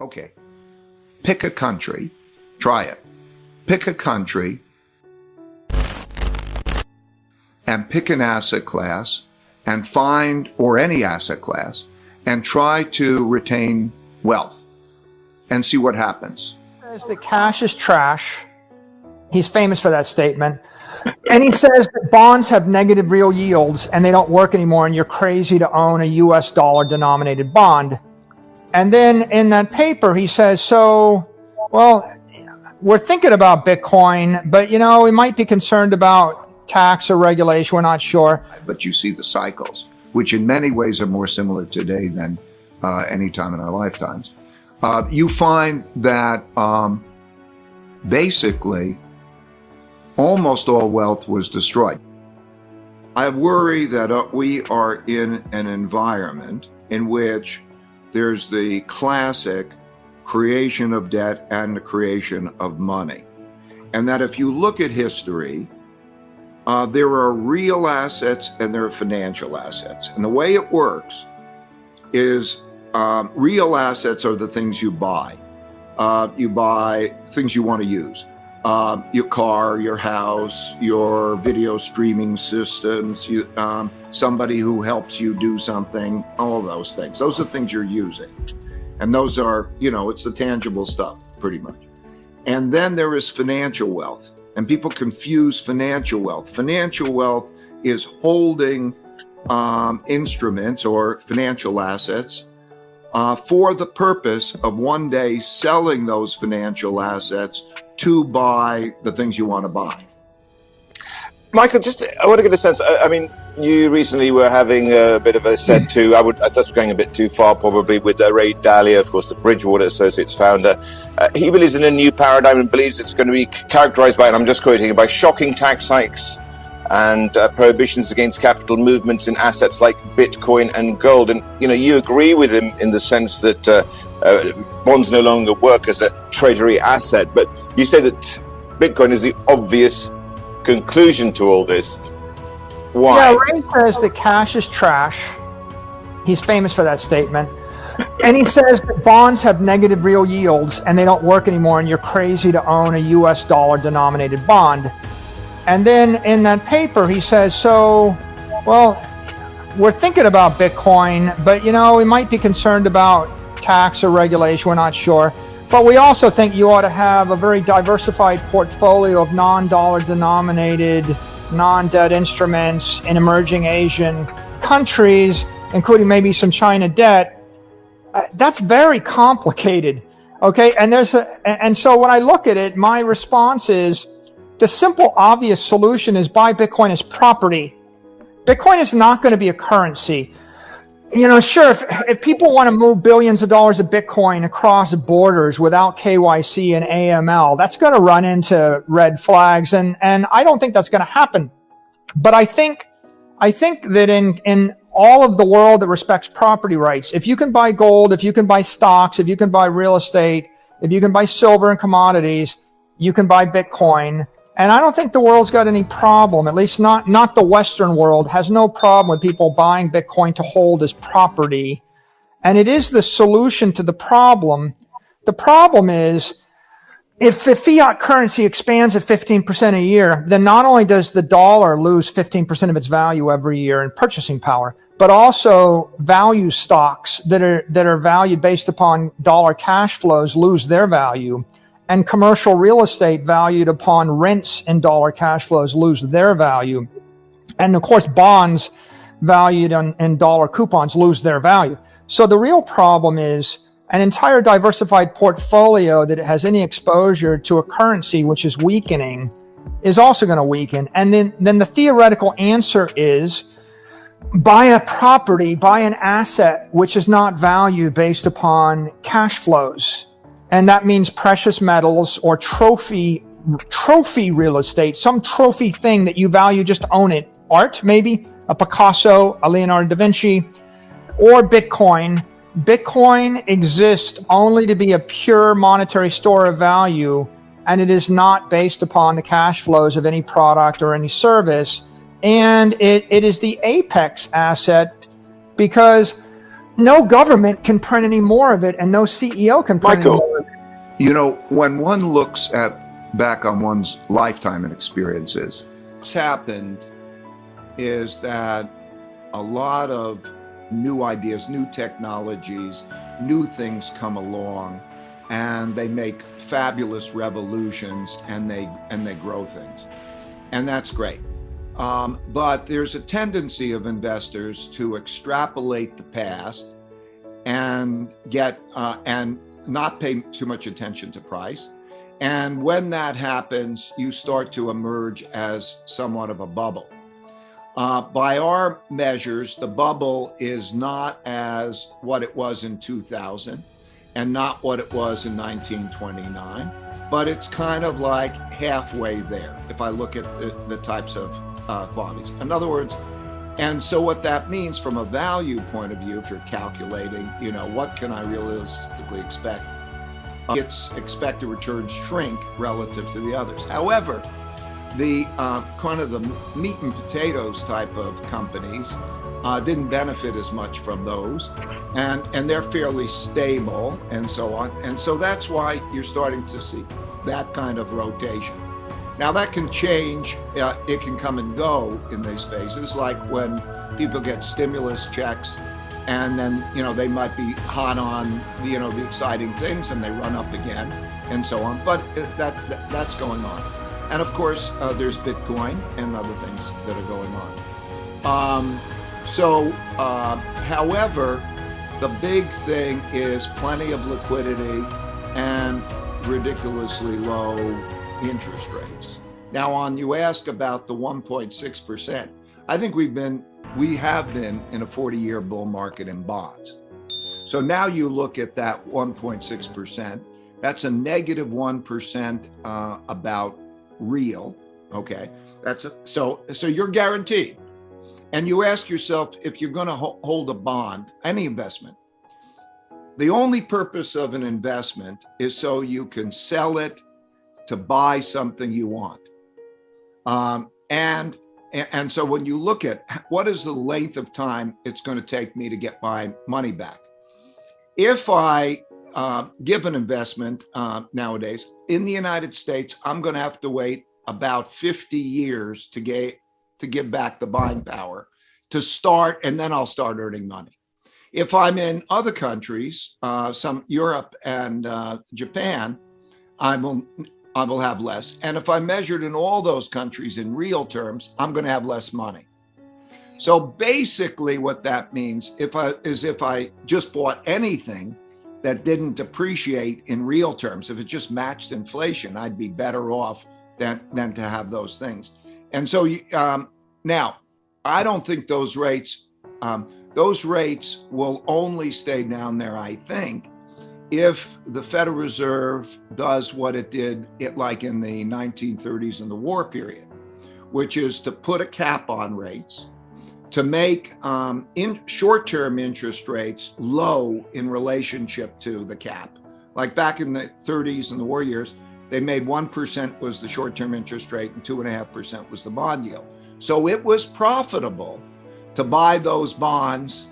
Okay, pick a country, try it. Pick a country and pick an asset class and find, or any asset class, and try to retain wealth and see what happens. Says that cash is trash. He's famous for that statement. And he says that bonds have negative real yields and they don't work anymore and you're crazy to own a US dollar denominated bond. And then in that paper, he says, so, well, we're thinking about Bitcoin, but, you know, we might be concerned about tax or regulation. We're not sure. But you see the cycles, which in many ways are more similar today than any time in our lifetimes. You find that basically almost all wealth was destroyed. I worry that we are in an environment in which there's the classic creation of debt and the creation of money. And that if you look at history, there are real assets and there are financial assets. And the way it works is real assets are the things you buy. You buy things you want to use. Your car, your house, your video streaming systems, somebody who helps you do something, all those things. Those are things you're using. And those are, you know, it's the tangible stuff, pretty much. And then there is financial wealth. And people confuse financial wealth. Financial wealth is holding instruments or financial assets for the purpose of one day selling those financial assets to buy the things you want to buy. Michael, I want to get a sense. I mean, you recently were having a bit of a set to, that's going a bit too far probably, with Ray Dalio, of course, the Bridgewater Associates founder. He believes in a new paradigm and believes it's going to be characterized by, and I'm just quoting, by shocking tax hikes and prohibitions against capital movements in assets like Bitcoin and gold. And, you know, you agree with him in the sense that bonds no longer work as a treasury asset, but you say that Bitcoin is the obvious conclusion to all this. Why? Yeah, Ray says that cash is trash. He's famous for that statement. And he says that bonds have negative real yields and they don't work anymore and you're crazy to own a US dollar denominated bond. And then in that paper, he says, so, well, we're thinking about Bitcoin, but, you know, we might be concerned about tax or regulation. We're not sure. But we also think you ought to have a very diversified portfolio of non-dollar denominated, non-debt instruments in emerging Asian countries, including maybe some China debt. That's very complicated. Okay. And so when I look at it, my response is the simple, obvious solution is buy Bitcoin as property. Bitcoin is not going to be a currency. You know, sure, if people want to move billions of dollars of Bitcoin across borders without KYC and AML, that's going to run into red flags. And I don't think that's going to happen. But I think that in all of the world that respects property rights, if you can buy gold, if you can buy stocks, if you can buy real estate, if you can buy silver and commodities, you can buy Bitcoin. And I don't think the world's got any problem, at least not the Western world, has no problem with people buying Bitcoin to hold as property. And it is the solution to the problem. The problem is, if the fiat currency expands at 15% a year, then not only does the dollar lose 15% of its value every year in purchasing power, but also value stocks that are valued based upon dollar cash flows lose their value. And commercial real estate valued upon rents and dollar cash flows lose their value. And of course, bonds valued in dollar coupons lose their value. So the real problem is an entire diversified portfolio that has any exposure to a currency which is weakening is also going to weaken. And then the theoretical answer is buy a property, buy an asset which is not valued based upon cash flows. And that means precious metals or trophy real estate, some trophy thing that you value, just own it. Art, maybe a Picasso, a Leonardo da Vinci, or Bitcoin. Bitcoin exists only to be a pure monetary store of value, and it is not based upon the cash flows of any product or any service. And it is the apex asset because no government can print any more of it, and no CEO can print any Michael. more of it. You know, when one looks back on one's lifetime and experiences, what's happened is that a lot of new ideas, new technologies, new things come along, and they make fabulous revolutions, and they grow things, and that's great. But there's a tendency of investors to extrapolate the past and get and not pay too much attention to price. And when that happens, you start to emerge as somewhat of a bubble. By our measures, the bubble is not as what it was in 2000 and not what it was in 1929, but it's kind of like halfway there if I look at the types of quantities. In other words, and so what that means from a value point of view, if you're calculating, you know, what can I realistically expect? Its expected returns shrink relative to the others. However, the kind of the meat and potatoes type of companies didn't benefit as much from those, and they're fairly stable and so on. And so that's why you're starting to see that kind of rotation. Now that can change, it can come and go in these phases, like when people get stimulus checks and then, you know, they might be hot on, you know, the exciting things and they run up again and so on, but that's going on. And of course, there's Bitcoin and other things that are going on. However, the big thing is plenty of liquidity and ridiculously low interest rates. Now, you ask about the 1.6%. I think we have been in a 40-year bull market in bonds. So now you look at that 1.6%. That's a negative 1% about real. Okay, so you're guaranteed. And you ask yourself, if you're going to hold a bond, any investment, the only purpose of an investment is so you can sell it to buy something you want. And so when you look at what is the length of time it's going to take me to get my money back, if I give an investment nowadays in the United States, I'm going to have to wait about 50 years to give back the buying power to start, and then I'll start earning money. If I'm in other countries, some Europe and Japan, I will have less. And if I measured in all those countries in real terms, I'm going to have less money. So basically what that means if I just bought anything that didn't depreciate in real terms, if it just matched inflation, I'd be better off than to have those things. And so now, I don't think those rates will only stay down there, I think, if the Federal Reserve does what it did like in the 1930s in the war period, which is to put a cap on rates, to make short-term interest rates low in relationship to the cap. Like back in the 30s and the war years, they made 1% was the short-term interest rate and 2.5% was the bond yield. So it was profitable to buy those bonds